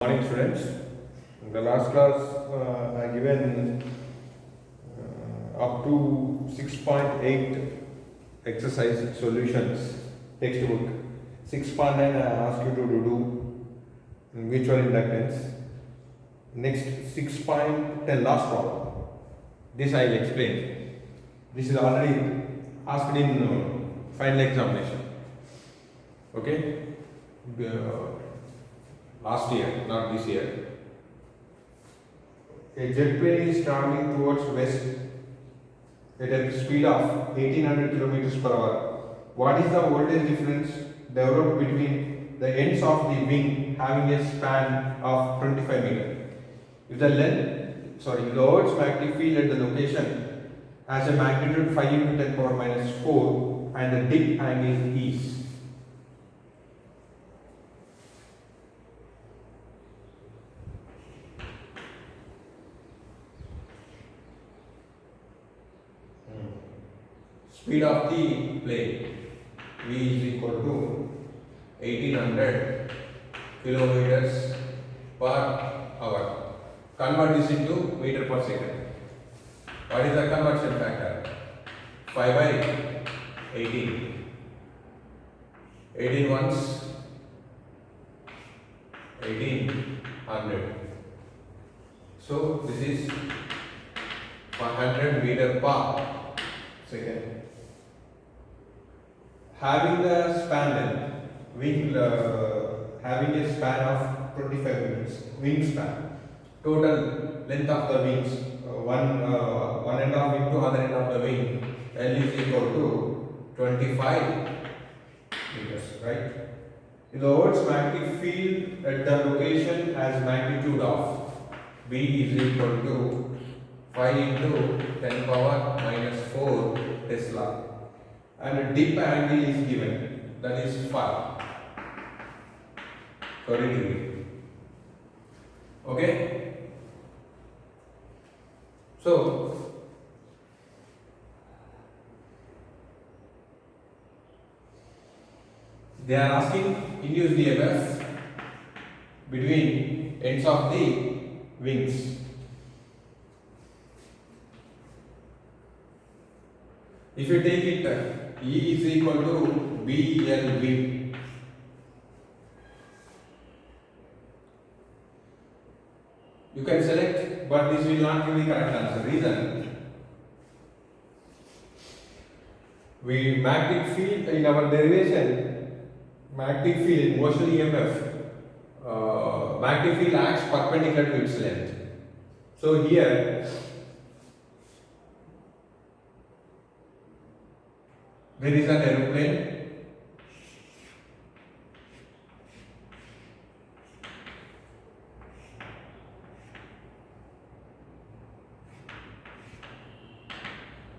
Morning students. In the last class I given up to 6.8 exercise solutions textbook. 6.9 I asked you to do mutual inductance. Next 6.10 last problem. This I will explain. This is already asked in final examination. Okay. Last year, not this year. A jet plane is traveling towards west at a speed of 1800 kilometers per hour. What is the voltage difference developed between the ends of the wing having a span of 25 meters? If the Earth's magnetic field at the location has a magnitude 5 into 10 power minus 4 and the dip angle is. Speed of the plane V is equal to 1800 kilometers per hour. Convert this into meter per second. What is the conversion factor? 5 by 18. 18 ones 1800. So this is 100 meter per second. Having the span length, having a span of 25 meters, wingspan, total length of the wings, one end of wing to other end of the wing, L is equal to 25 meters, right? In the Earth's magnetic field at the location has magnitude of B is equal to 5 into 10 power minus 4 Tesla. And a dip angle is given, that is phi, 30 degree. Okay? So, they are asking induced EMF between ends of the wings. If you take it, E is equal to BLV. You can select, but this will not give the correct answer. Reason: we magnetic field in our derivation, magnetic field, motion EMF, magnetic field acts perpendicular to its length. So here, there is an aeroplane.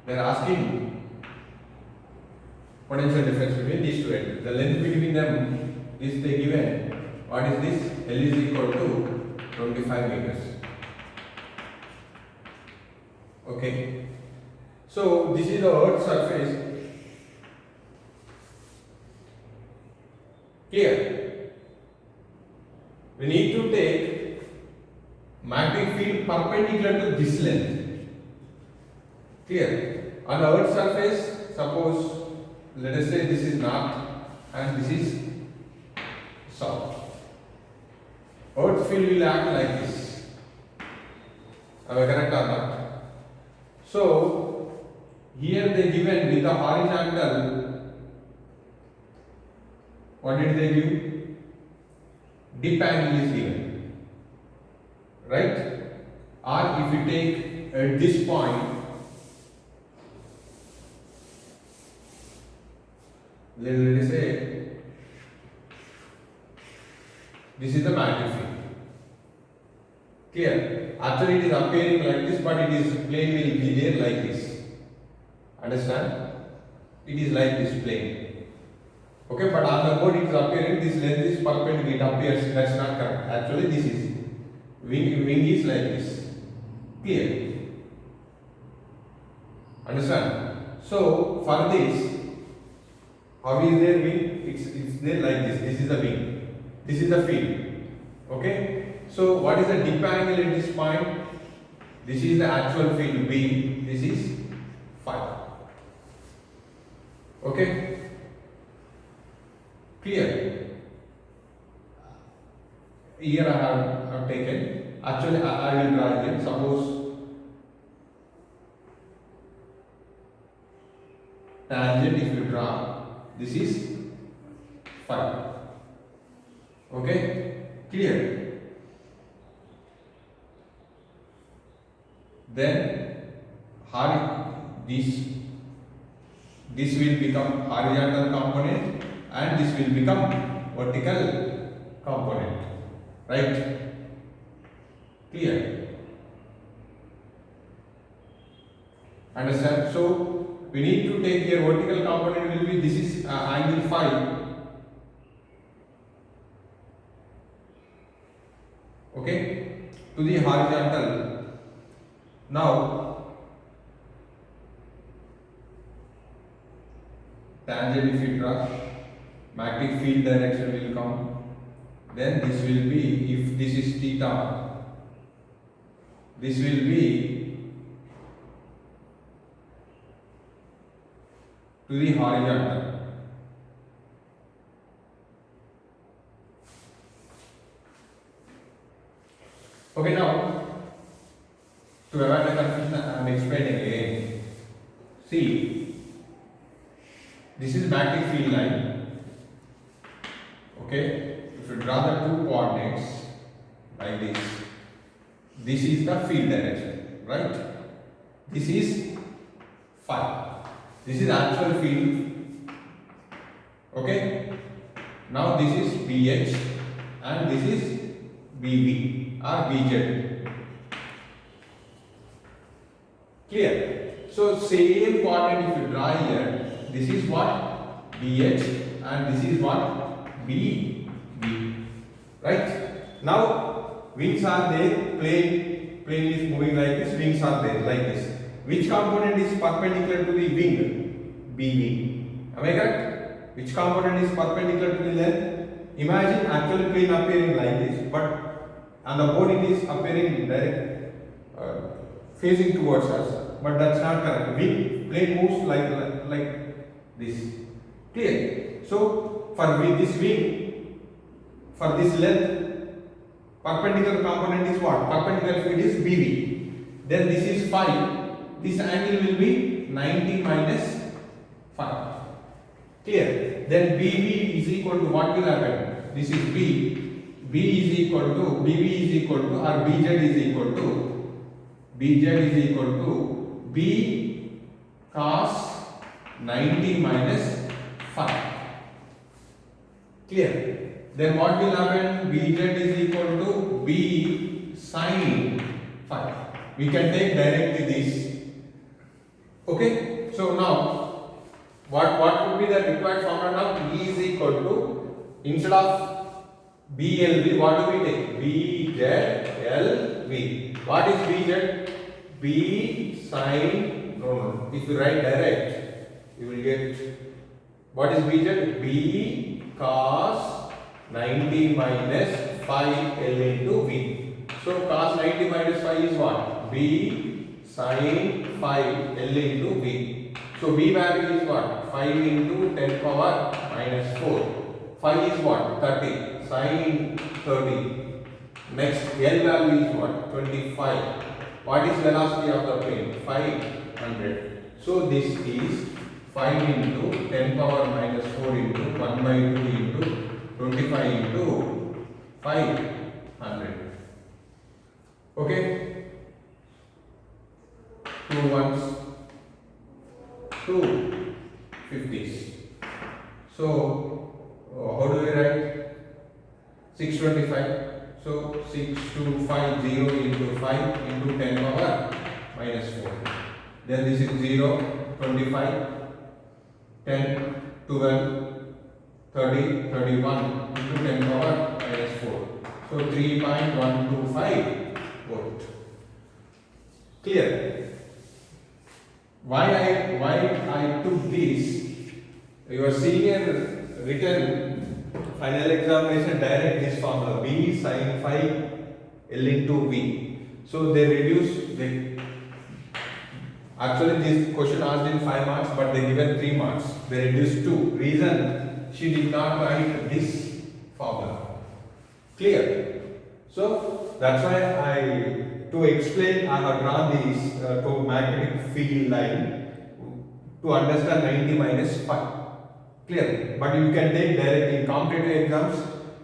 They are asking potential difference between these two ends. The length between them is they given. What is this? L is equal to 25 meters. Okay. So this is the Earth's surface. Here, we need to take magnetic field perpendicular to this length. Clear? On the Earth's surface, suppose, let us say this is north and this is south. Earth field will act like this. Am I correct or not? So, here they given with the horizontal. What did they give? Dip angle is given, right? Or if you take at this point, let us say this is the magnetic field. Clear? Actually it is appearing like this, but it is plane will be there like this. Understand? It is like this plane. Okay, but on the board it is appearing this length is perpendicular, it appears, that's not correct. Actually this is, wing is like this. Clear? Understand? So, for this, how is their wing? It's there like this. This is the wing. This is the field. Okay? So what is the dip angle at this point? This is the actual field B. This is phi. Okay. Clear? Here I have taken. Actually, I will draw it. Suppose tangent, if you draw, this is phi. Okay. Clear? Then this will become horizontal component and this will become vertical component, right? Clear? Understand? So we need to take here vertical component will be, this is angle phi. Okay, to the horizontal. Now tangent, if you draw, magnetic field direction will come. Then this will be, if this is theta, this will be to the horizontal. Okay, now to avoid the confusion, I am explaining again. See, this is magnetic field line. Okay, if you draw the two coordinates like this is the field direction, right? This is phi. This is actual field. Okay, now this is BH and this is BB or BZ. Clear? So same coordinate if you draw here, this is what BH and this is what BB, right? Now wings are there, plane is moving like this, wings are there like this. Which component is perpendicular to the wing? BB. Am I correct? Which component is perpendicular to the length? Imagine actual plane appearing like this, but on the board it is appearing direct, facing towards us, but that's not correct. Plane moves like this. Clear? So for this wing, for this length, perpendicular component is what? Perpendicular field is BB. Then this is phi. This angle will be 90 minus phi. Clear? Then BB is equal to what will happen? This is B. B is equal to, BB is equal to, or BZ is equal to B cos 90 minus phi. Clear? Then what will happen? BZ is equal to B sin phi. We can take directly this. Okay? So now, what would be the required formula now? E is equal to, instead of BLV, what do we take? BZLV. What is BZ? B sin, no. If you write direct, you will get, what is BZ? B cos 90 minus phi L into V. So cos 90 minus phi is what? B sin phi L into V. So B value is what? 5 into 10 power minus 4. Phi is what? 30. Sin 30. Next, L value is what? 25. What is velocity of the plane? 500. So this is 5 into 10 power minus 4 into 1 by 2 into 25 into 500. Okay? 2 ones, 2 50s. So how do we write? 625. So 6250 into 5 into 10 power minus 4. Then this is 0, 25, 10, 12, 30, 31 into 10 power minus 4. So 3.125 volt. Clear? Why I took this? Your senior written final examination direct this formula B sin phi L into V. So they reduce. Actually this question asked in 5 marks, but they given 3 marks. They reduced 2. Reason, she did not write this formula. Clear? So that's why to explain, I have drawn this to magnetic field line to understand 90 minus 5. Clear? But you can take directly in competitive exams.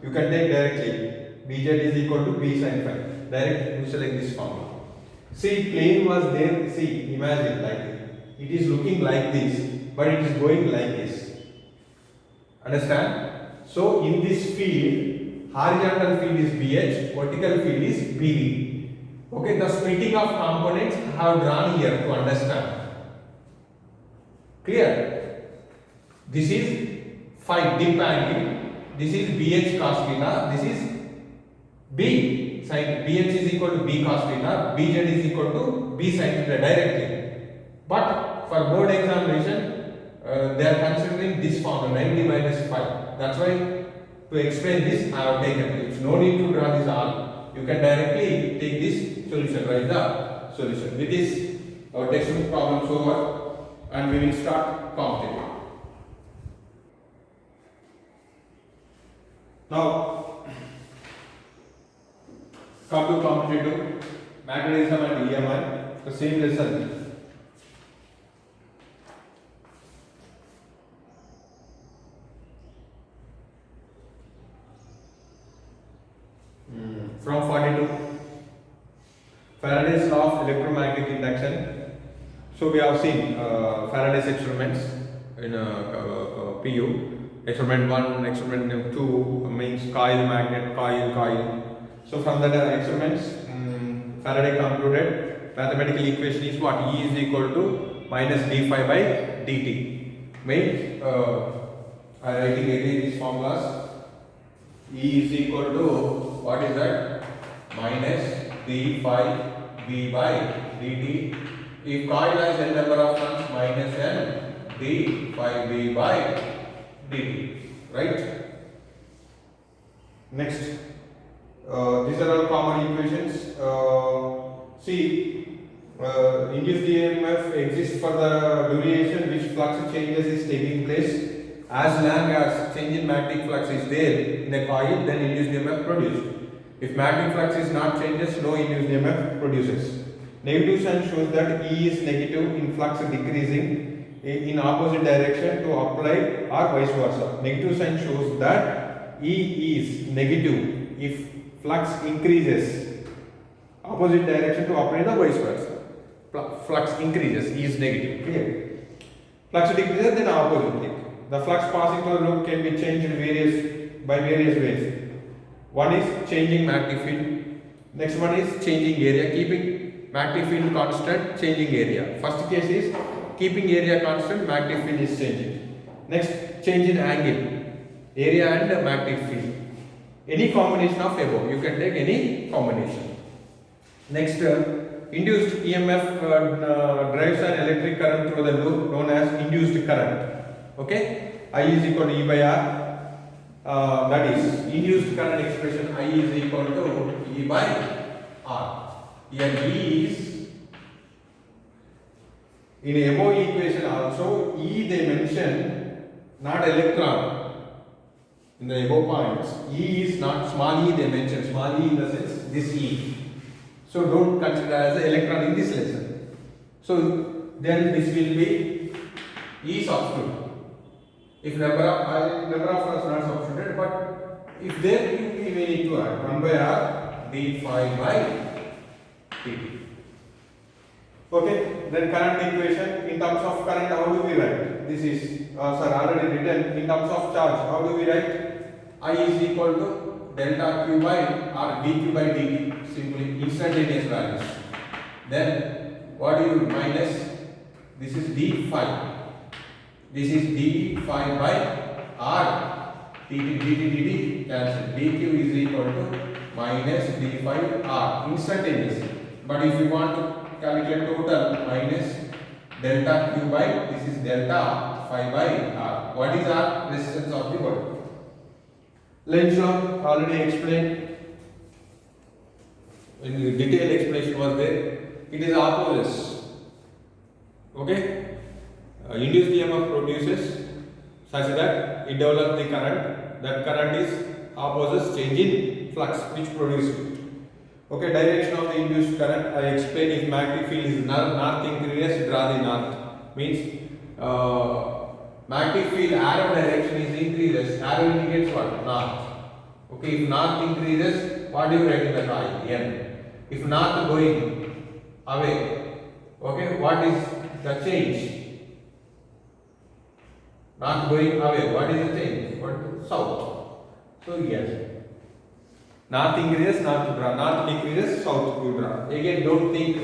You can take directly. Bz is equal to B sin phi. Direct, you select this formula. See, plane was there. See, imagine like it is looking like this, but it is going like this. Understand? So in this field, horizontal field is BH, vertical field is BV. Okay, the splitting of components I have drawn here to understand. Clear? This is phi dip angle. This is BH cos theta. This is B sin. BH is equal to B cos theta. BZ is equal to B sin theta directly. But for board examination, they are considering this formula 90 minus 5. That's why to explain this I have taken. It's no need to draw this all. You can directly take this solution. Write the solution. With this, our textbook problems over, and we will start competitive. Now, come to competitive magnetism and EMI, the same lesson. From 42, Faraday's law of electromagnetic induction. So we have seen Faraday's experiments in PU. Experiment 1, experiment 2 means coil, magnet, coil. So from the experiments, Faraday concluded mathematical equation is what? E is equal to minus d phi by dt. Means I am writing again these formulas. E is equal to what is that? Minus d phi b by dt. If coil has n number of turns, minus n d phi b by dt. Right? Next, these are all common equations. See, induced EMF exists for the duration which flux changes is taking place. As long as change in magnetic flux is there in a coil, then induced EMF produced. If magnetic flux is not changes, no induced EMF produces. Negative sign shows that E is negative in flux decreasing in opposite direction to apply or vice versa. Negative sign shows that E is negative if flux increases opposite direction to apply the vice versa. Flux increases, E is negative. Clear? Flux decreases, then opposite thing. The flux passing through the loop can be changed by various ways. One is changing magnetic field. Next one is changing area, keeping magnetic field constant, changing area. First case is keeping area constant, magnetic field is changing. Next, change in angle, area and magnetic field. Any combination of above, you can take any combination. Next, induced EMF drives an electric current through the loop known as induced current. Okay, I is equal to E by R. That is induced current expression. I is equal to E by R. Here E is in above equation also. E they mention not electron in the above points. E is not small e, they mention small e in the sense this E. So don't consider as an electron in this lesson. So then this will be E substitute. If number of us not substituted, but if there we need to add 1 by R d phi by dt. Okay, then current equation in terms of current, how do we write? This is already written. In terms of charge, how do we write? I is equal to delta q by R dq by dt. Simply instantaneous values. Then what do you minus? This is d phi. This is d phi by R dt cancel. Dq is equal to minus d phi R instantaneous. But if you want to calculate total, minus delta q by this is delta phi by R. What is R? Resistance of the body. Lenz law already explained. when the detailed explanation was there, it is opposites. Okay, induced EMF produces such that it develops the current. That current is opposites change in flux which produce it. Okay, direction of the induced current. I explain if magnetic field is north increases, draw the north. Means magnetic field arrow direction is increases. Arrow indicates what? North. Okay, if north increases, what do you write in the coil? N. If north going away, okay, what is the change? North going away, what is the change? What? South. So yes. North increases, north draw. North decreases, south you draw. Again, don't think,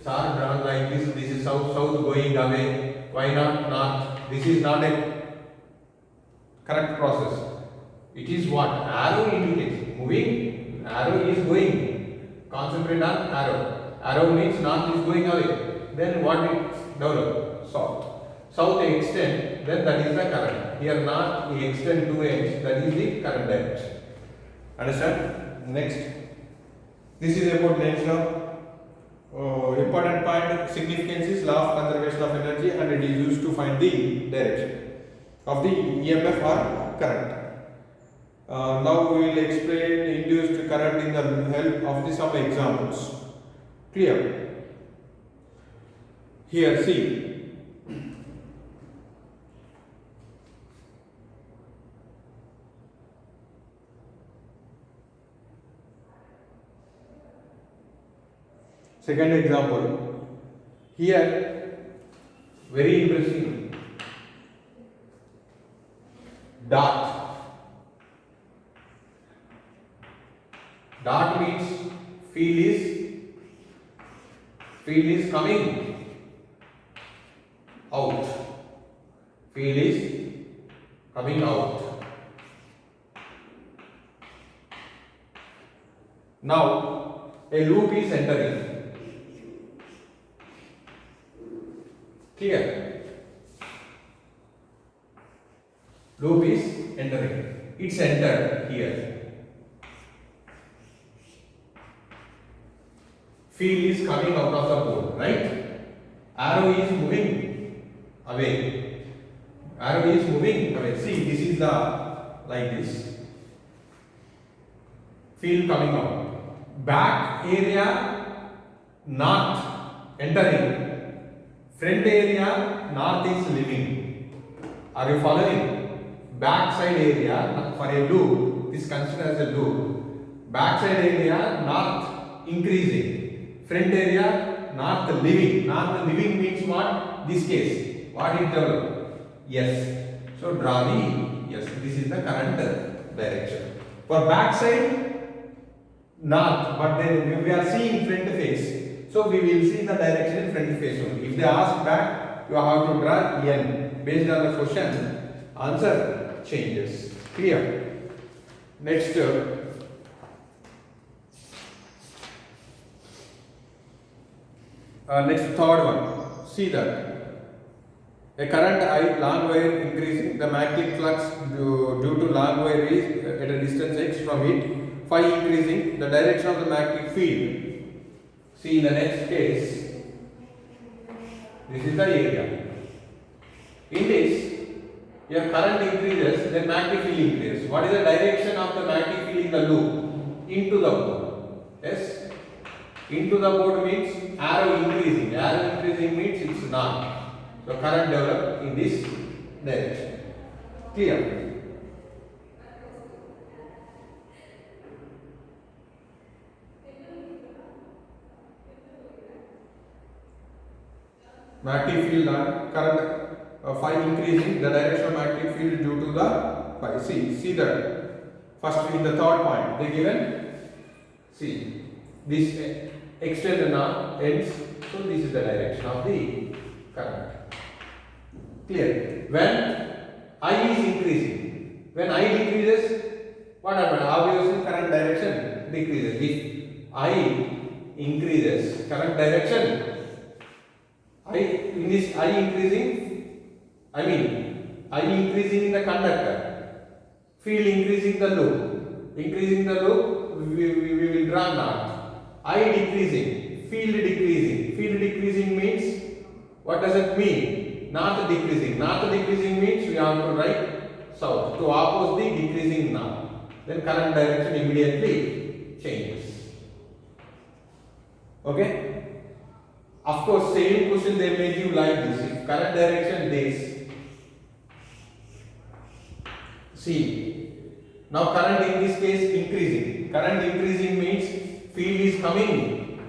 sir, drawn like this. This is south, south going away. Why not north? This is not a correct process. It is what? Arrow indicates moving. Arrow is going. Concentrate on arrow. Arrow means north is going away. Then what it develop? South. South extend. Then that is the current. Here north extend to ends. That is the current direction. Understand? Next, this is about Lenz law. Important point, significance is law of conservation of energy, and it is used to find the direction of the EMF or current. Now we will explain induced current in the help of some examples. Clear? Here, see. Second example, here very interesting, dot. Dot means field is coming out. Field is coming out. Now a loop is entering. Clear? Loop is entering. It's entered here. Field is coming out of the board, right? Arrow is moving away. Arrow is moving away. See, this is the like this. Field coming out. Back area north entering. Front area north is leaving. Are you following? Back side area for a loop, this considered as a loop. Back side area north increasing. Front area north leaving. North leaving means what? This case. What it develop? Yes. So draw the yes. This is the current direction. For back side north, but then we are seeing front face. So we will see the direction in front face only. If they ask back, you have to draw N. Based on the question, answer changes. Clear? Next, next third one. See that a current I long wire increasing, the magnetic flux due to long wire is at a distance x from it. Phi increasing, the direction of the magnetic field. See in the next case, this is the area. In this, your current increases, then magnetic field increases. What is the direction of the magnetic field in the loop? Into the board. Yes? Into the board means arrow increasing. Arrow increasing means it's not. So current develop in this direction. Clear? Magnetic field current phi increasing, the direction of magnetic field due to the phi. See that. First in the third point, they given. See this extend now ends. So this is the direction of the current. Clear? When I is increasing, when I decreases, what happens? Obviously, current direction decreases. If I increases, current direction. In this I increasing, I increasing in the conductor, field increasing the loop, we will draw north. I decreasing, field decreasing. Field decreasing means, what does it mean? North decreasing. North decreasing means we have to write south to oppose the decreasing north. Then current direction immediately changes. Okay? Of course, same question they may give like this. If current direction this, see, now current in this case increasing. Current increasing means field is coming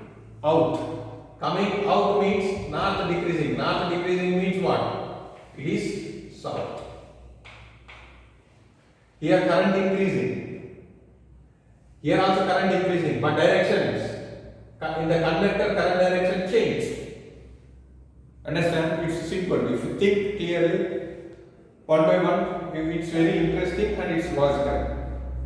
out. Coming out means north decreasing. North decreasing means what? It is south. Here current increasing. Here also current increasing, but directions. In the conductor, current direction changed. Understand? It's simple. If you think clearly, one by one, it's very interesting and it's logical.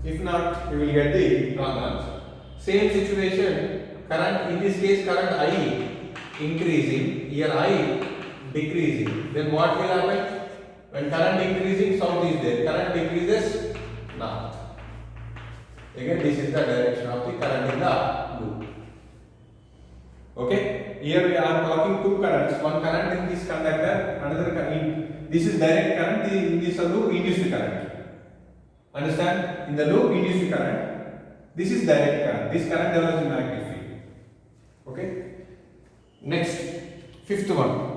If not, you will get the wrong answer. Same situation, current, in this case, current I increasing, here I decreasing. Then what will happen? When current increasing, south is there. Current decreases, north. Again, this is the direction of the current in the loop. Okay, here we are talking two currents. One current in this conductor, another current. This is direct current. In this loop, induced current. Understand? In the loop, induced current. This is direct current. This current develops in magnetic field. Okay. Next, fifth one.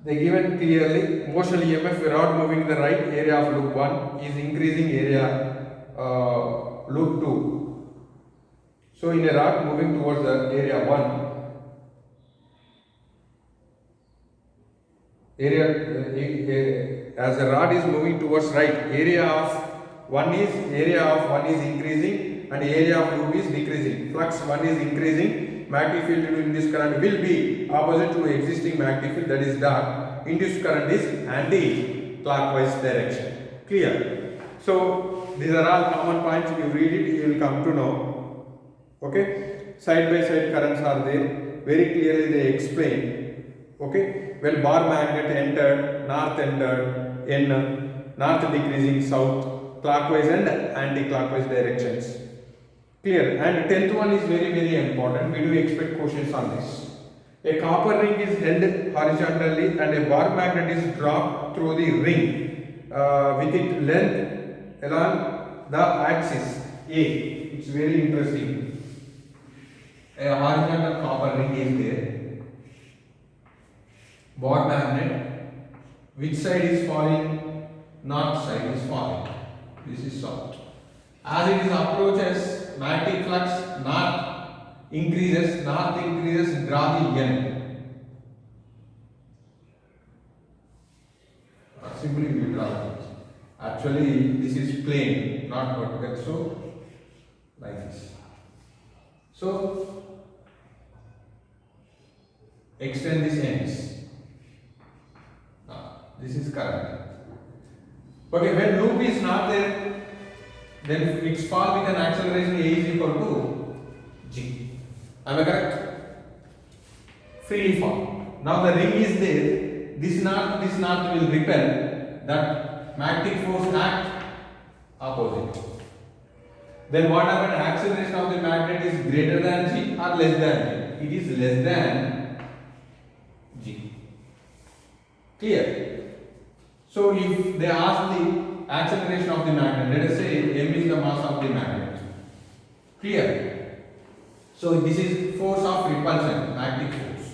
They given clearly motional EMF rod moving in the right area of loop 1 is increasing area loop 2. So in a rod moving towards the area 1, as the rod is moving towards right, area of one is increasing and area of loop is decreasing. Flux 1 is increasing. Magnetic field in this current will be opposite to existing magnetic field, that is dark. Induced current is anti-clockwise direction. Clear? So these are all common points. If you read it, you will come to know. Okay, side by side currents are there. Very clearly they explain. Okay, well, bar magnet entered, north entered, in north decreasing, south, clockwise and anti-clockwise directions. Clear? And 10th one is very important. We do expect questions on this. A copper ring is held horizontally and a bar magnet is dropped through the ring with its length along the axis A. It's very interesting. A horizontal copper ring is there. Bar magnet. Which side is falling? North side is falling. This is south. As it is approaches, magnetic flux north increases, draw the N. Simply we draw it. Actually, this is plane, not vertical, so like this. So, extend this ends. This is current. Okay, when loop is not there, then its fall with an acceleration A is equal to G. Am I correct? Freely fall. Now the ring is there. This north will repel. That magnetic force act opposite. Then what happened? Acceleration of the magnet is greater than G or less than G? It is less than G. Clear? So if they ask the acceleration of the magnet, let us say m is the mass of the magnet. Clear? So this is force of repulsion, magnetic force.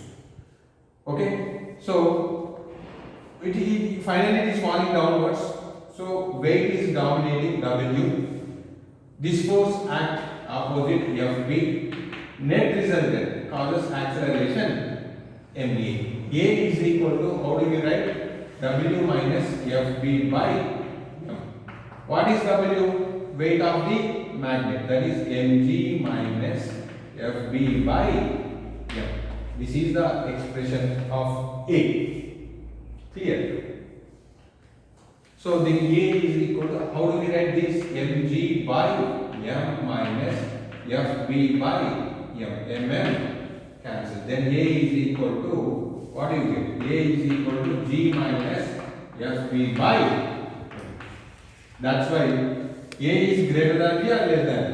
Okay? So finally it is falling downwards. So weight is dominating W. This force act opposite Fb. Net resultant causes acceleration ma. A is equal to, how do we write? W minus Fb by m. What is W? Weight of the magnet, that is mg minus Fb by m. This is the expression of A. Clear? So the A is equal to, how do we write this? mg by m minus Fb by m. Cancel. Then A is equal to, what do you get? A is equal to G minus Fb by m. That's why A is greater than G or less than?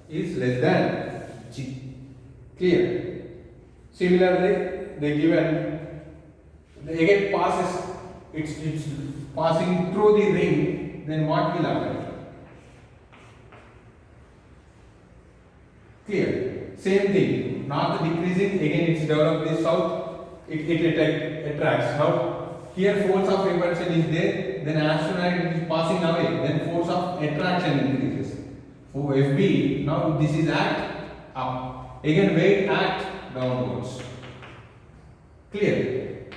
Is less than Clear? Similarly, they given again passes, it's passing through the ring, then what will happen? Clear? Same thing, north decreasing, again it's developed the south, it attracts. Now here force of repulsion is there, then as soon as it is passing away, then force of attraction increases. For FB, now this is act up, again weight act downwards. Clear?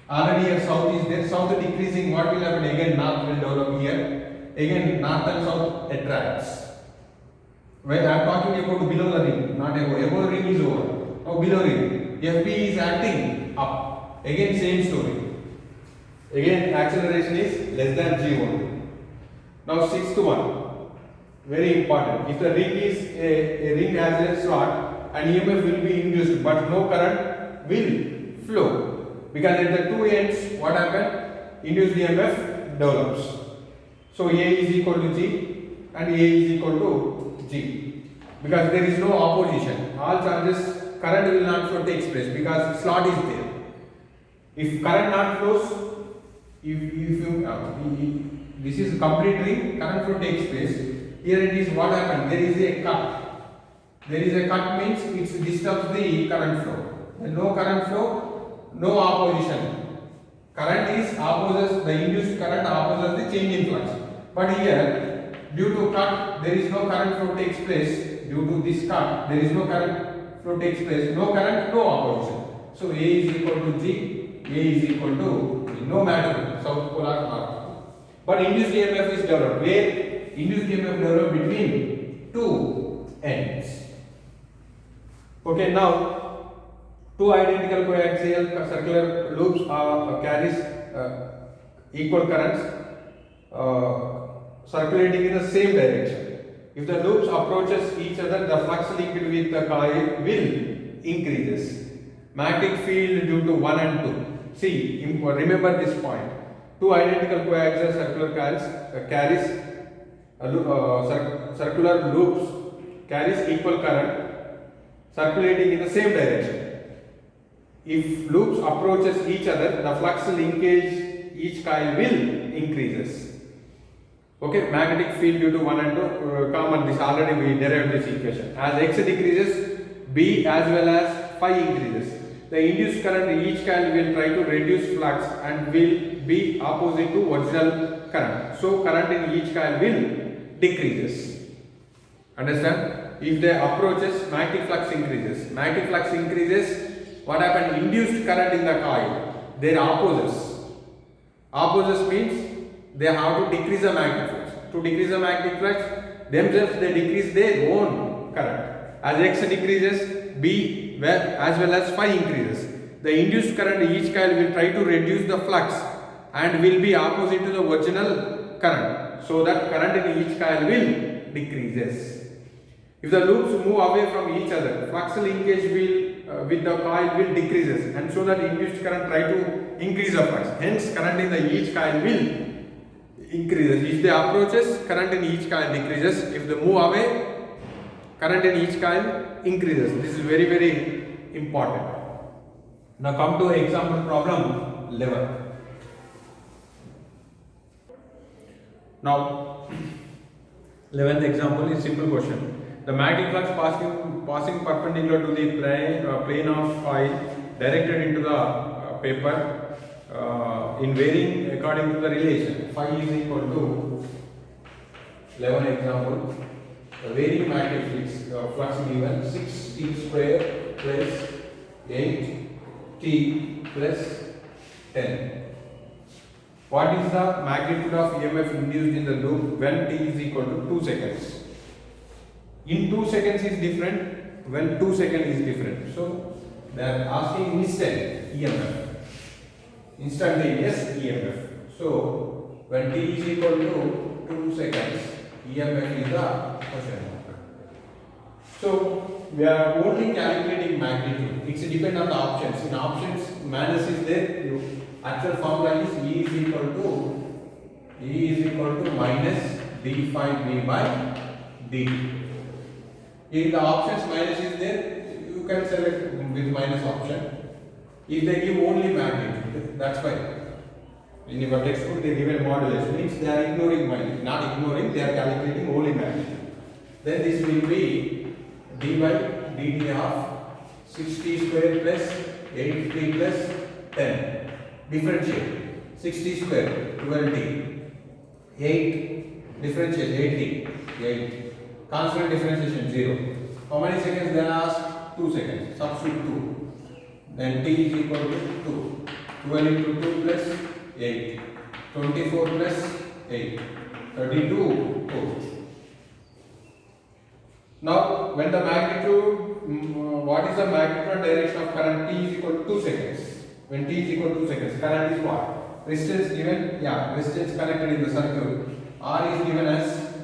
Already here south is there, south decreasing, what will happen? Again north will develop here, again north and south attracts. When I am talking about below the ring, not above. Above the ring is over. Now below ring, FB is acting up. Again same story. Again acceleration is less than g only. Now sixth one, very important. If the ring is a ring has a slot, and EMF will be induced, but no current will flow, because at the two ends, what happened? Induced EMF develops. So A is equal to G and A is equal to G, because there is no opposition. All charges, current will not flow takes place because slot is there. If current not flows, if you this is complete ring, current flow takes place. Here it is what happened? There is a cut. There is a cut means it disturbs the current flow. When no current flow, no opposition. Current is opposes, the induced current opposes the change in flux. But here, due to cut, there is no current flow takes place. Due to this cut, there is no current flow takes place. No current, no opposition. So A is equal to G, A is equal to G. No matter south pole or north pole. But induced EMF is developed. Where induced EMF developed between two ends. Okay, now two identical coaxial circular loops carries equal currents circulating in the same direction. If the loops approaches each other, the flux linked with the coil will increases. Magnetic field due to 1 and 2. See, remember this point. Two identical coaxial circular coils carries circular loops carries equal current circulating in the same direction. If loops approaches each other, the flux linkage each coil will increases. Okay, magnetic field due to 1 and 2, common, this already we derived this equation. As x decreases, B as well as phi increases. The induced current in each coil will try to reduce flux and will be opposite to original current. So current in each coil will decreases. Understand? If they approaches, magnetic flux increases. Magnetic flux increases, what happened? Induced current in the coil, they are opposes. Opposes means they have to decrease the magnetic flux. To decrease the magnetic flux, themselves they decrease their own current. As x decreases, B as well as phi increases. The induced current in each coil will try to reduce the flux and will be opposite to the original current. So that current in each coil will decreases. If the loops move away from each other, flux linkage will with the coil will decreases, and so that induced current try to increase the flux. Hence, current in the each coil will increases. If they approaches, current in each coil decreases. If they move away, current in each coil increases. This is very, very important. Now come to example problem 11. Now 11th example is simple question. The magnetic flux passing perpendicular to the plane of coil directed into the paper in varying according to the relation. Phi is equal to 11 example. The varying magnetic flux given 6t square plus 8t plus 10. What is the magnitude of EMF induced in the loop when t is equal to 2 seconds? In 2 seconds is different, when 2 seconds is different. So they are asking instant EMF, instantaneous EMF. So when t is equal to 2 seconds, EMF is the question mark. So we are only calculating magnitude. It's depend on the options. In options, minus is there. Actual formula is E is equal to minus d phi v by dt. In the options, minus is there. You can select with minus option. If they give only magnitude, that's why in your textbook they give a modulus, means they are ignoring magnitude, not ignoring, they are calculating only magnitude. Then this will be d by dt of 60 square plus 80 plus 10. Differentiate 60 square 12t, 8 differentiate 80, 8. Constant differentiation 0. How many seconds they ask? 2 seconds. Substitute 2. Then t is equal to 2. 12 into 2 plus 8. 24 plus 8. 32. 4. Now, when the magnitude, what is the magnitude and direction of current? T is equal to 2 seconds. When t is equal to 2 seconds, current is what? Resistance given, resistance connected in the circuit. R is given as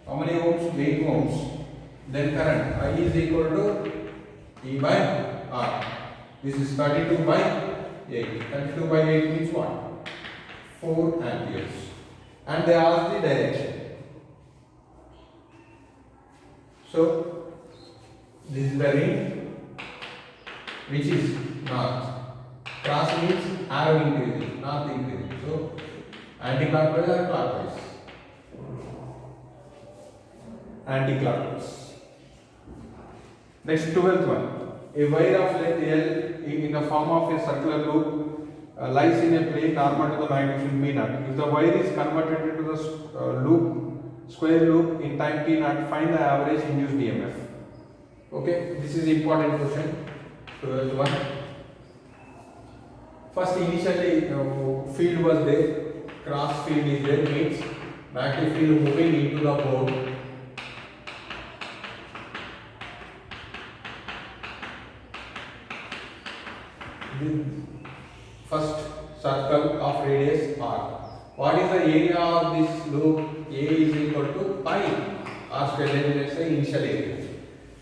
how many ohms? 8 ohms. Then current I is equal to E by R. This is 32 by 8. 32 by 8 means what? 4 amperes. And they ask the direction. So this is the ring which is north. Cross means arrow increasing, north increasing. So anti-clockwise or clockwise? Anti-clockwise. Next 12th one. A wire of length L in the form of a circular loop lies in a plane normal to the magnitude m naught. If the wire is converted into the square loop in time t naught, find the average induced EMF. Okay, this is important question. 12th one. First, initially field was there, cross field is there, means magnetic field moving into the board. First circle of radius r. What is the area of this loop? A is equal to pi r square. Then let's say initial area.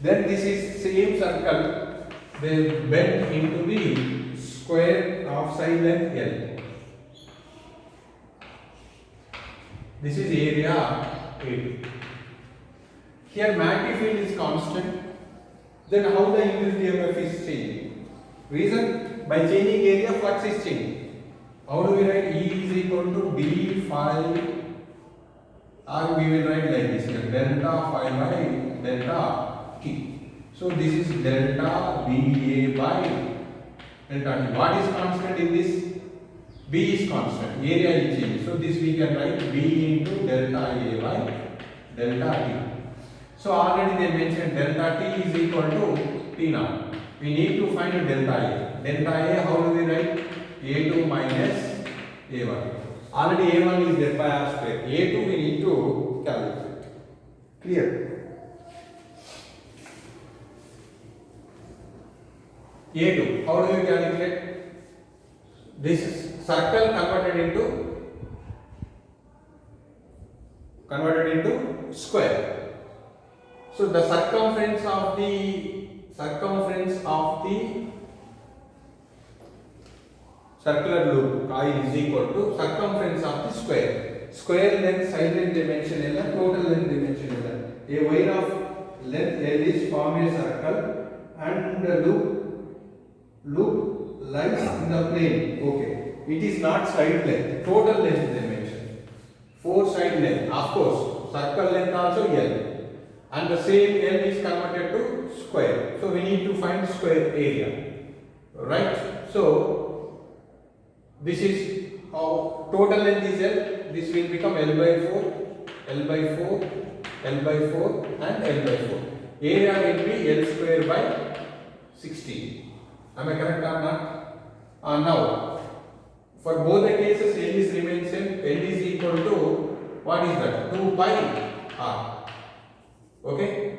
Then this is same circle. They bend into the square of side length L. This is area A. Here magnetic field is constant. Then how the induced EMF is changing? Reason? By changing area, flux is changing. How do we write? E is equal to d phi, or we will write like this here, delta phi by delta t. So this is delta VA by delta t. What is constant in this? B is constant, area is changing. So this we can write B into delta A by delta t. So already they mentioned delta t is equal to T naught. We need to find delta A. Delta A, how do we write? A2 minus A1. Already A1 is there by R square. A2 we need to calculate. Clear? A2, how do you calculate? This circle converted into square. So the circumference of the circular loop coil is equal to circumference of the square. Square length, side length dimension L, total length dimension L. A wire of length L is form a circle and the loop lies in the plane. Okay. It is not side length, total length dimension. 4 side length. Of course, circle length also L. And the same L is converted to square. So we need to find square area. Right? So this is how total length is L. This will become L by 4, L by 4, L by 4 and L by 4. Area will be L square by 16. Am I correct or not? Now, for both the cases L is remains same. L is equal to, what is that? 2 pi R. Okay?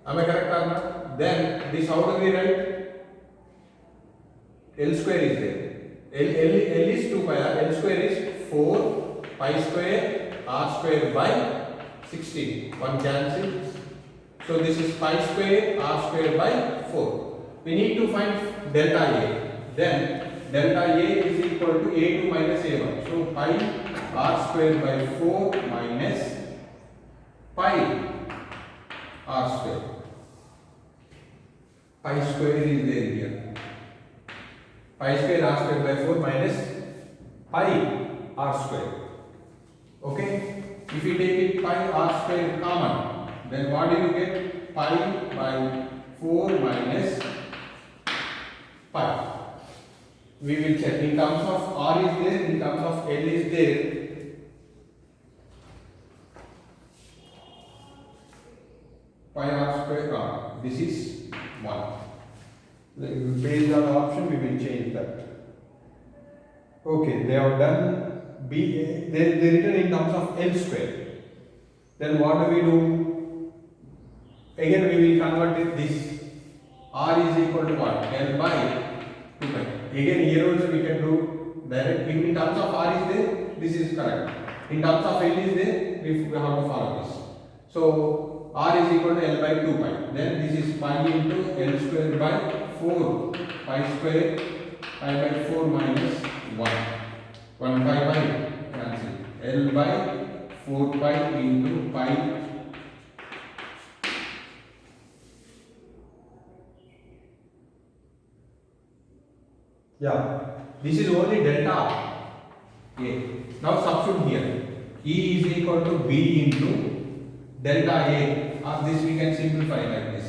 Am I correct or not? Then this, how do we write? L square is there. L is 2 pi R. L square is 4 pi square R square by 16. One cancels. So this is pi square R square by 4. We need to find delta A. Then delta A is equal to A2 minus A1. So pi R square by 4 minus pi R square. pi square is there here. Pi square r square by 4 minus pi r square. Okay, if you take it pi r square common, then what do you get? Pi by 4 minus pi. We will check in terms of r is there, in terms of l is there. Pi r square common. This is 1. Based on the option, we will change that. Okay, they have done b. They written in terms of l square. Then what do we do? Again, we will convert this. R is equal to what? L by 2 pi. Again, here also we can do direct. In terms of r is there, this is correct. In terms of l is there, we have to follow this. So r is equal to L by 2 pi. Then this is pi into L square by 4. Pi square, pi by 4 minus 1. 1 pi by cancel. L by 4 pi into pi. Yeah, this is only delta R. Yeah. Now substitute here. E is equal to B into delta A, or this we can simplify like this.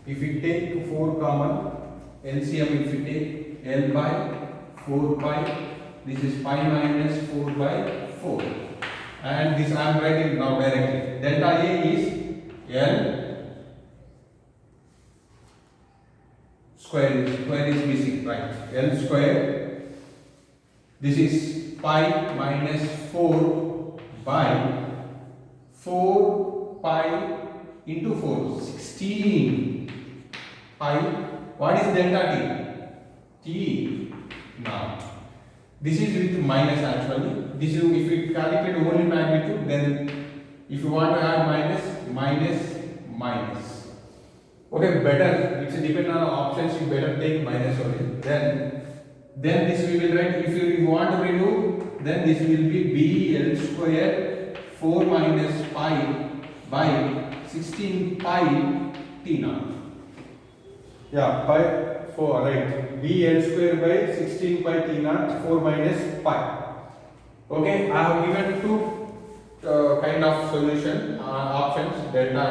If we take 4 common, LCM if we take L by 4 pi, this is pi minus 4 by 4. And this I am writing now directly. Delta A is L square is missing, right? L square. This is pi minus 4 by 4 pi into 4, 16 pi. What is delta t? T. Now, this is with minus actually. This is if we calculate only magnitude, then if you want to add minus. Okay, better. It's dependent on options. You better take minus only. Then this we will write. If you want to remove, then this will be b l square 4 minus pi by 16 pi t naught. Yeah, pi 4, right. B L square by 16 pi t naught 4 minus pi. Okay, I have given two kind of solution options, delta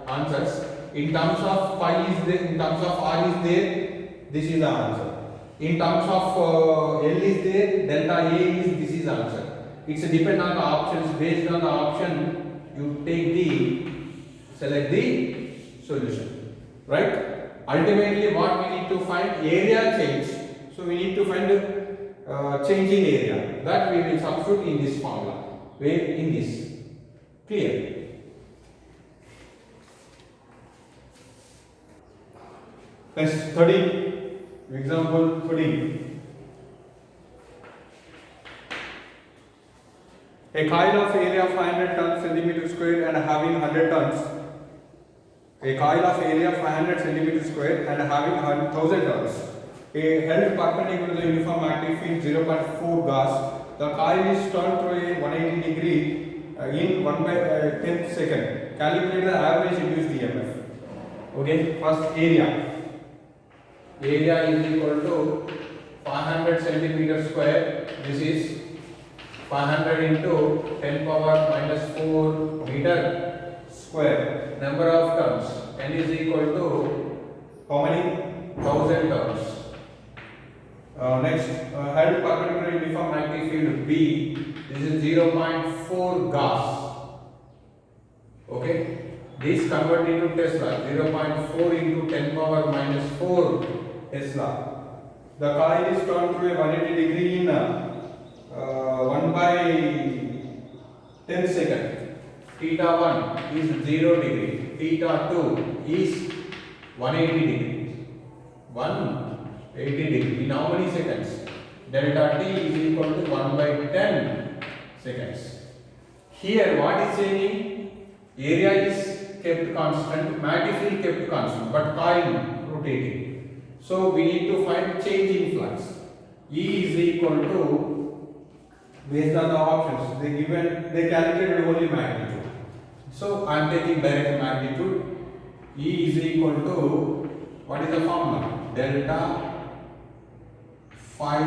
answers. In terms of pi is there, in terms of r is there, this is the answer. In terms of L is there, delta A is, this is the answer. It's depend on the options. Based on the option, you select the solution, right? Ultimately, what we need to find area change. So we need to find change in area. That we will substitute in this formula. Where in this? Clear? Next 13. Example 13. A coil of area of 500 tons centimeter square and having 100 tons. A coil of area 500 centimeter square and having 1000 tons. A held perpendicular to the uniform magnetic field 0.4 Gauss. The coil is turned through a 180 degree in 1/10 second. Calculate the average induced EMF. Okay, first area. Area is equal to 500 centimeter square. This is 500 into 10 power minus 4 meter square. Number of turns. N is equal to how many? 1000 turns. Next, held perpendicular uniform magnetic field B. This is 0.4 Gauss. Okay. This convert into Tesla. 0.4 into 10 power minus 4 Tesla. The coil is turned through a 180 degree in 1/10 second. Theta 1 is 0 degree. Theta 2 is 180 degree. 180 degree. In how many seconds? Delta T is equal to 1/10 seconds. Here what is changing? Area is kept constant, magnetic field kept constant, but coil rotating. So we need to find change in flux. E is equal to, based on the options, they calculated only magnitude. So I am taking direct magnitude. E is equal to what is the formula? Delta phi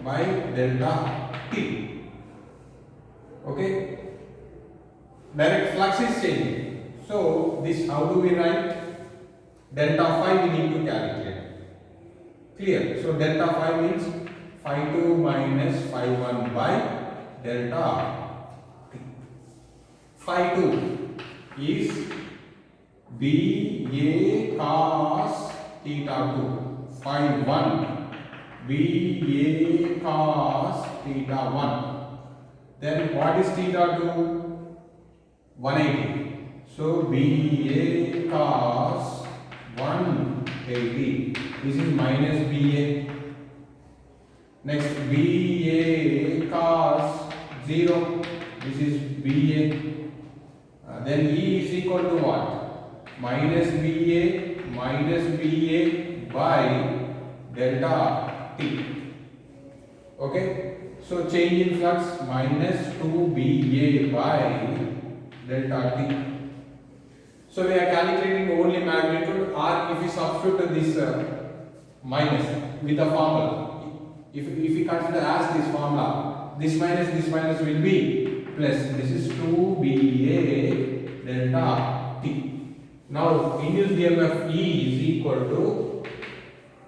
by delta t. Okay, direct flux is changing. So this, how do we write? Delta phi we need to calculate. Clear? So delta phi means phi 2 minus phi 1 by delta t. Phi 2 is B A cos theta 2. Phi 1 B A cos theta 1. Then what is theta 2? 180. So B A cos 180. This is minus B A. Next B A cos 0. This is B A. Then E is equal to what? Minus B A by delta t. Okay, so change in flux minus 2BA by delta t. So we are calculating only magnitude, or if we substitute this minus with the formula, if we consider as this formula, this minus will be plus. This is 2BA delta t. Now induced EMF E is equal to,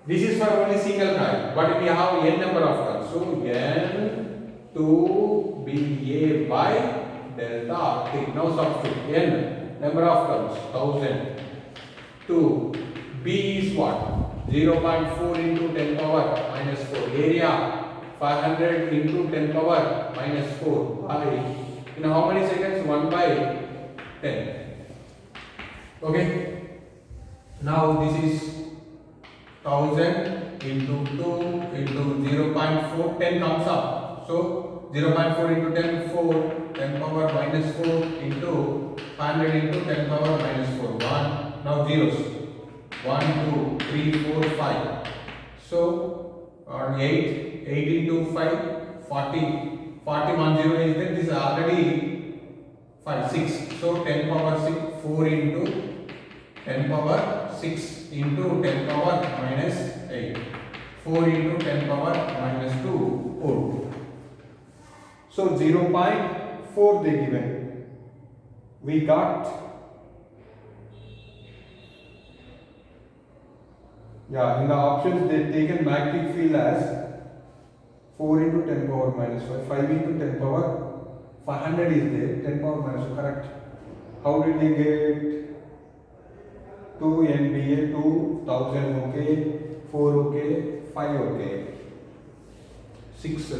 this is for only single coil, but we have n number of turns. So N2BA by delta t. Now substitute n number of turns 1000. 2 B is what? 0.4 into 10 power minus 4. Area 500 into 10 power minus 4 by, in how many seconds? 1 by 10. Okay. Now this is 1000 into 2 into 0.4, 10 comes up. So 0.4 into 10, 4, 10 power minus 4 into 500 into 10 power minus 4, 1. Now zeros. 1, 2, 3, 4, 5. So 8 into 5, 40. 40, 1 0 is there. This is already 5, 6. So 10 power 6, 4 into 10 power 6 into 10 power minus 8. 4 into 10 power minus 2 volt. So 0.4 they given. We got, yeah, in the options they taken magnetic field as 4 into 10 power minus 5, 5 into 10 power 500 is there, 10 power minus 2, correct. How did they get 2 NBA, 2000 okay, 4 okay, 5 okay, 6,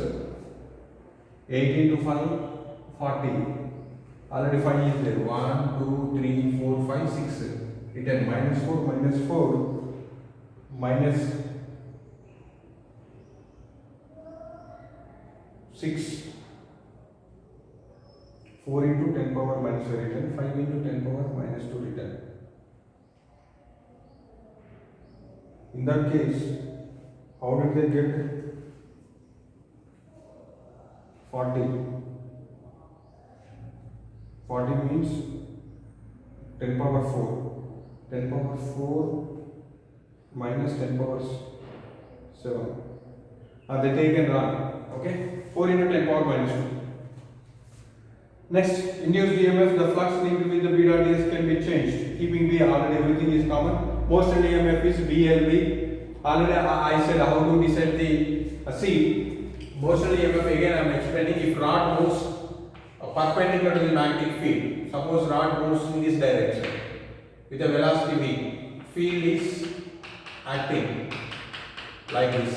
8 into 5, 40. Already 5 is there. 1, 2, 3, 4, 5, 6. Written minus 4 minus 6. 4 into 10 power minus 5 written. 5 into 10 power minus 2 written. In that case, how did they get 40? 40 means 10 power 4. 10 power 4 minus 10 power 7. They take and run. Okay? 4 into 10 power minus 2. Next, induced EMF, the flux linked with the B dot S can be changed. Keeping B, already everything is common. Most EMF is BLV. Already I said how to decide the C. Motion EMF, again I am explaining. If rod moves perpendicular to the magnetic field, suppose rod moves in this direction with a velocity v, field is acting like this.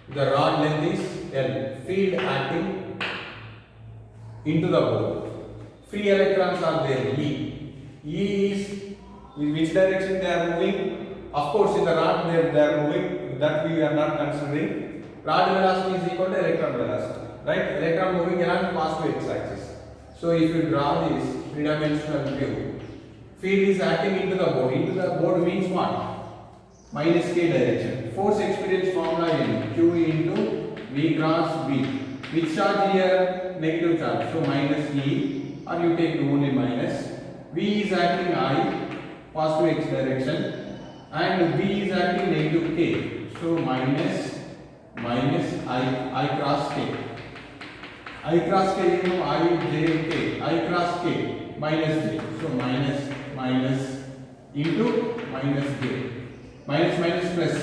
The rod length is L, field acting into the ball. Free electrons are there, E. E is in which direction they are moving? Of course, in the rod they are moving, that we are not considering. Rod velocity is equal to electron velocity, right? Electron moving along positive x-axis. So if you draw this three-dimensional view, field is acting into the board. Into the board means what? Minus k direction. Force experience formula in Q into V cross B. Which charge here? Negative charge. So minus E, or you take only minus. V is acting I, positive x direction, and B is acting negative k. So minus I cross k. I cross k is I j k. I cross k minus j. So minus into minus j. Minus plus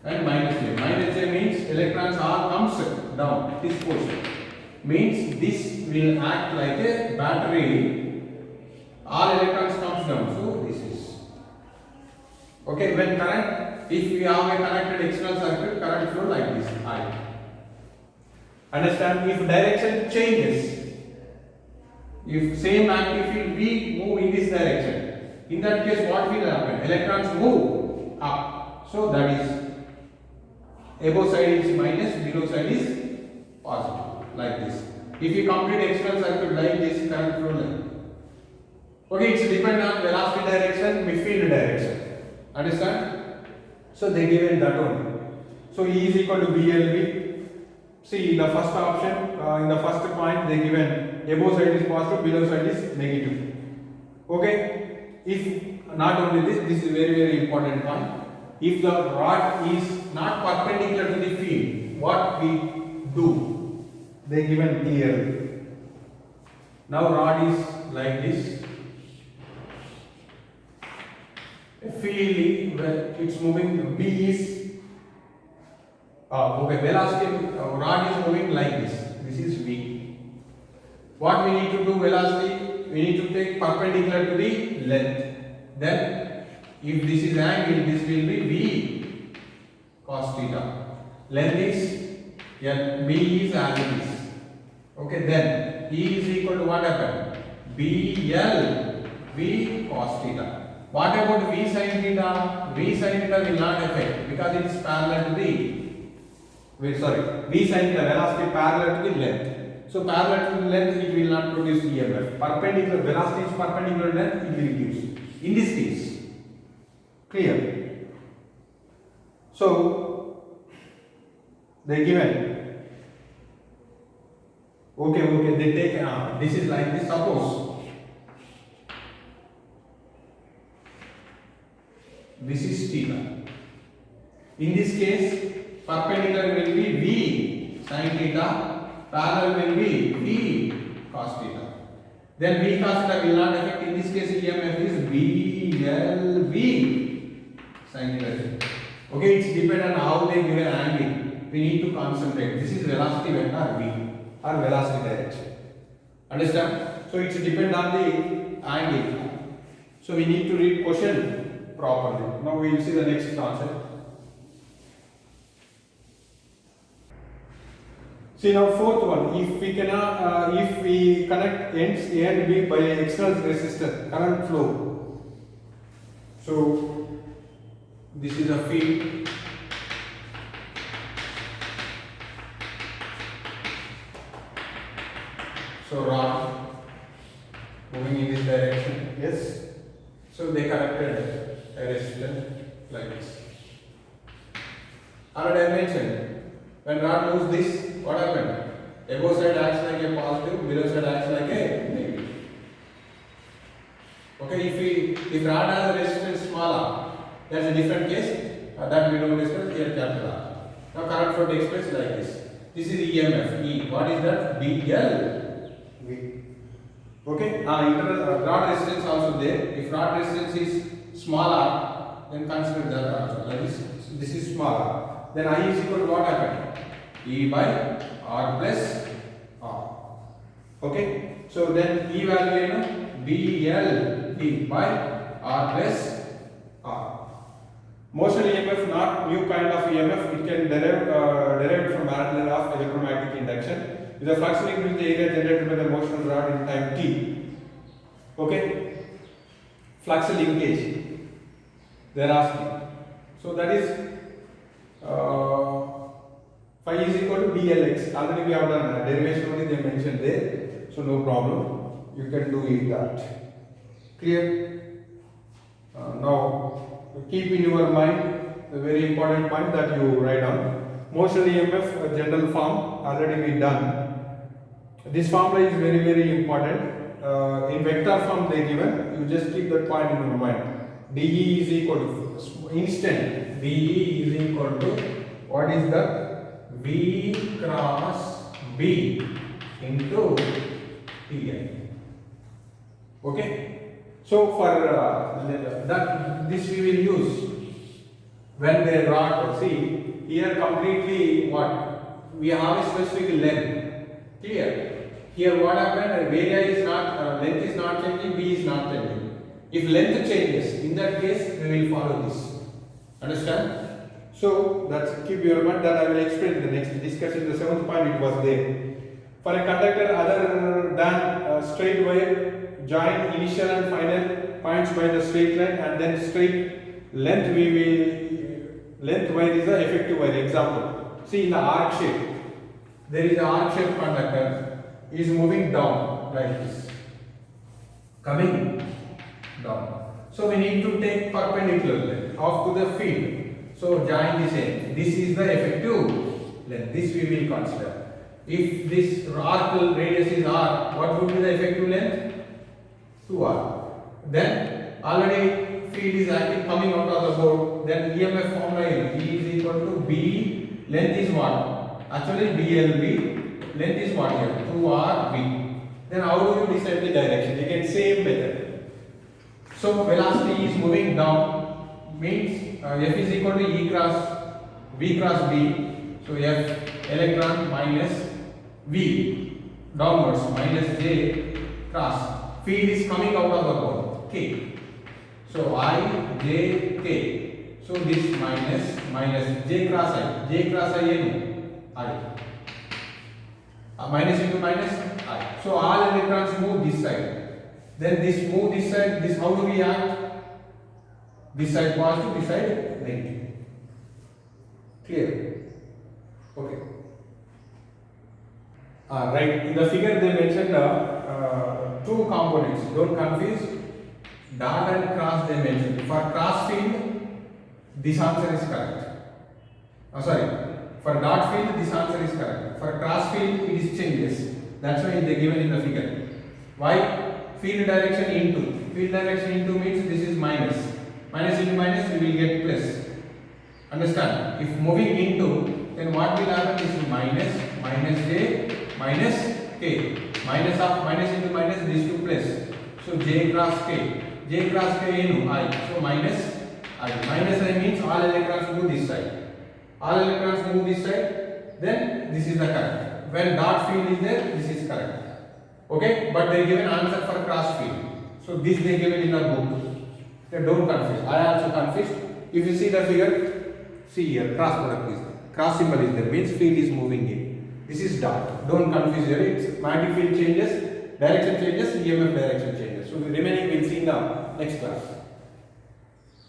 and minus j. Minus j means electrons all comes down. This portion means this will act like a battery. All electrons comes down. So this is okay. When current, if we have a connected external circuit, current flow like this I. Understand? If direction changes, if same magnetic field V move in this direction, in that case what will happen? Electrons move up. So that is above side is minus, below side is positive, like this. If you complete external circuit like this, current flow like. Okay, it's depend on velocity direction, field direction. Understand? So they given that only. So E is equal to BLV. See, in the first option, in the first point, they given above side is positive, below side is negative. Okay? If not only this is very important point. If the rod is not perpendicular to the field, what we do? They given here. Now rod is like this. Field, it's moving. B is okay. Velocity rod is moving like this. This is V. What we need to do? Velocity we need to take perpendicular to the length. Then, if this is angle, this will be V cos theta. Length is B is as it is. Okay. Then E is equal to what happened? BL V cos theta. What about V sin theta? V sin theta will not affect because it is parallel to the V sin theta velocity parallel to the length. So parallel to the length it will not produce EMF. Perpendicular velocity is perpendicular to length, it will reduce. In this case, clear? So they given. Okay. They take this is like this. Suppose this is theta. In this case, perpendicular will be V sin theta, parallel will be V cos theta. Then V cos theta will not affect. In this case, EMF is BLV sin theta. Okay, it's depend on how they give an angle. We need to concentrate. This is velocity vector V or velocity direction. Understand? So it's depend on the angle. So we need to read question properly. Now we will see the next concept. See now fourth one. If we connect ends A and B by external resistor, current flow. So this is a field. So rod moving in this direction. Yes. So they connected a resistor like this. Already I mentioned, when rod moves this, what happened? Above side acts like a positive, below side acts like a negative. Okay, if rod has a resistance smaller, that's a different case. That we don't discuss here, capital R. Now current flow takes place like this. This is EMF. E. What is that? BL. V. Okay. Internal rod resistance also there. If rod resistance is smaller, then consider that also. Like this is smaller. Then I is equal to what happened? E by R plus R. Okay. So then E value BL V by R plus R. Motion EMF, not new kind of EMF. It can derived from parallel of electromagnetic induction. With the flux link with the area generated by the motion rod in time t. Okay. Flux linkage. They are asking. So that is phi is equal to BLX. Already we have done derivation only they mentioned there. So no problem. You can do it that. Clear? Now keep in your mind the very important point that you write down. Motion EMF general form already we done. This formula is very important. in vector form they given, you just keep that point in your mind. dE is equal to instant. dE is equal to what is that? V cross B into Ti. Okay. So for that this we will use when they rod. See here completely what we have a specific length. Clear? Here what happened? Area is not length is not changing, B is not changing. If length changes, in that case we will follow this. Understand? So that's keep your mind that I will explain in the next discussion. The seventh point it was there. For a conductor other than straight wire, join initial and final points by the straight line and then straight length length wire is the effective wire. Example. See in the arc shape. There is an arc shape conductor is moving down like this. Coming down. So we need to take perpendicular length off to the field. So join this end. This is the effective length. This we will consider. If this arc radius is r, what would be the effective length? 2r. Then already field is acting coming out of the board. Then EMF formula is E is equal to B. Length is what? Actually BLB. Length is what here? 2rb. Then how do you decide the direction? Again same method. So velocity is moving down means F is equal to E cross V cross B. So F electron minus V downwards minus J cross. Field is coming out of the ball. K. So I, J, K. So this minus J cross I. J cross I. Minus into minus I. So all electrons move this side. Then this move this side. This how do we act? This side positive, this side negative. Clear? Okay. Right. In the figure they mentioned two components. Don't confuse dot and cross. They mentioned for cross field this answer is correct. For dot field this answer is correct. For cross field it is changes. That's why they given in the figure. Why? Field direction into. Field direction into means this is minus. Minus into minus we will get plus. Understand? If moving into, then what will happen is minus J minus K. Minus into minus these two plus. So J cross K. J cross K into I. So minus I. Minus I means all electrons move this side. All electrons move this side. Then this is the correct. When dot field is there, this is correct. Okay, but they given answer for cross field. So this they given in the book. They don't confuse. I also confused. If you see the figure, see here cross product is there. Cross symbol is there. Means field is moving in. This is dot. Don't confuse here. It's magnetic field changes, direction changes, EMF direction changes. So the remaining we'll see in the next class.